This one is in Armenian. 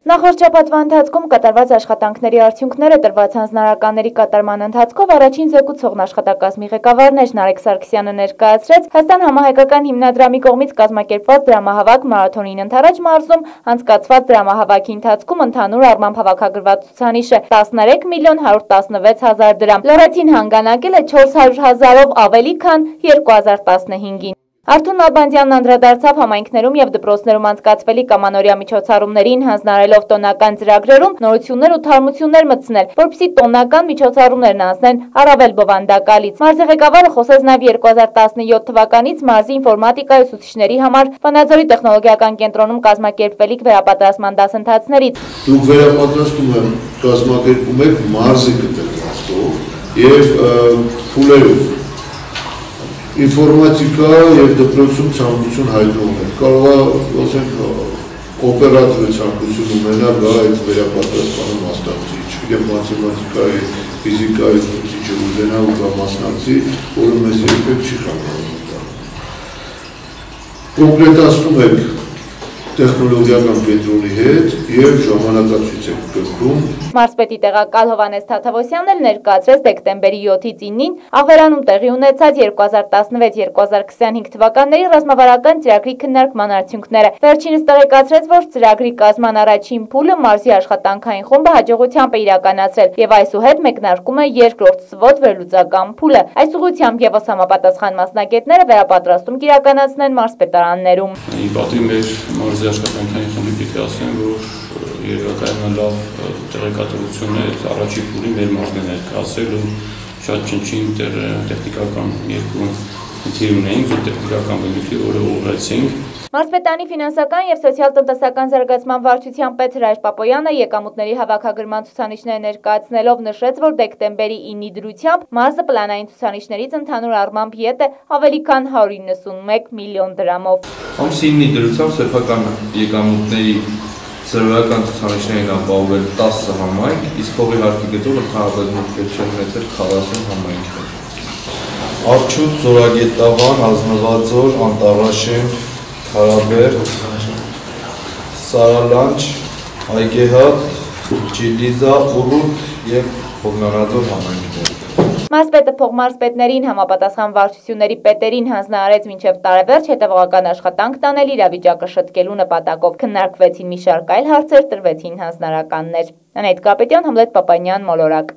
Նախորդ շաբաթվա ընթացքում կատարված աշխատանքների արդյունքները տրված հանձնարարականների կատարման ընթացքով առաջին զեկուցողն աշխատակազմի ղեկավար Նարեկ Սարգսյանը ներկայացրեց Հայաստան համահայկական հիմնադրամի կողմից կազմակերպված դրամահավաք մարաթոնին ընդառաջ մարզում անցկացված դրամահավաքի ընթացքում ընդհանուր առմամբ հավաքագրված ցուցանիշը 13 միլիոն 116 հազար դրամ, լրացին հանգանակել է 400 հազարով ավելի քան 2015-ին։ Արթուր Նալբանդյանն անդրադարձավ համայնքներում եւ դպրոցներում անցկացվելի կամանորյա միջոցառումներին հանձնարարելով տոնական ծրագրերում նորություններ ու թարմություններ մտցնել, որպեսզի տոնական միջոցառումներն անցնեն առավել բովանդակալից։ Մարզի ղեկավարը խոսեց նաեւ 2017 թվականից մարզի ինֆորմատիկայի ուսուցիչների համար Վանաձորի տեխնոլոգիական կենտրոնում կազմակերպվելիք վերապատրաստման դասընթացներից։ Դուք վերապատրաստումը կազմակերպում եք մարզի կտրվածքով եւ փուլերով ինֆորմատիկա եւ դպրոցում ցանկություն հայտնվում է։ Կարող է, ասենք, օպերատորը ցանկություն ունենա գա այդ վերապատրաստման մասնակցի, չգիտեմ, մաթեմատիկայի, ֆիզիկայի ուսուցիչը ուզենա ու գա մասնակցի, որը մեզ երբեք չի խանգարում։ Կոնկրետացնում եք տեխնոլոգիական կենտրոնի հետ եւ ժամանակացույց եք կրկնում։ Մարզպետի տեղակալ Հովհաննես Թադևոսյանն էլ ներկայացրեց դեկտեմբերի 7-ից 9-ին Աղվերանում տեղի ունեցած 2016-2025 թվականների ռազմավարական ծրագրի քննարկման արդյունքները։ Վերջինս տեղեկացրեց, որ ծրագրի կազմման առաջին փուլը մարզի աշխատանքային խումբը հաջողությամբ է իրականացրել եւ այսուհետ մեկնարկում է երկրորդ սվոտ վերլուծական փուլը։ Այս ուղղությամբ եւս համապատասխան մասնագետները վերապատրաստում կիրականացնեն մարզպետարաններում։ Մարզի աշխատանքային խմբի պիտի ասեմ, որ երևակայանը լավ տեղեկատվություն է առաջին փուլի մեր մարզն ներկայացրել ու շատ չնչին տեխնիկական երկու խնդիր ունեինք, որ տեխնիկական բնույթի օրը ուղղեցինք։ Մարզպետանի ֆինանսական եւ սոցիալ-տնտեսական զարգացման վարչության պետ Հրայր Պապոյանը եկամուտների հավաքագրման ցուցանիշները ներկայացնելով նշեց, որ դեկտեմբերի 9-ի դրությամբ մարզը պլանային ցուցանիշներից ընդհանուր առմամբ յետ է ավելի քան 191 միլիոն դրամով։ Ամսի 9-ի դրությամբ սեփական եկամուտների սերվական ցուցանիշներին ապահովել 10 համայնք, իսկ փողի հարկի գծով ընդհանրապես չեն ունեցել 40 համայնքներ։ Արչուտ, Զորագետավան, Ազնվաձոր, Անտառաշեն, Հարաբեր, Սարալանջ, Այգեհատ, Ճիլիզա, Ուռուտ եւ Հովնանաձոր համայնքներ։ Մարզպետը փոխմարզպետներին համապատասխան վարչությունների պետերին հանձնարարեց մինչև տարեվերջ հետևողական աշխատանք տանել իրավիճակը շտկելու նպատակով քննարկվեցին մի շարք այլ հարցեր, տրվեցին հանձնարարականներ։ Անետ Կապետյան, Համլետ Պապանյան, Մոլորակ։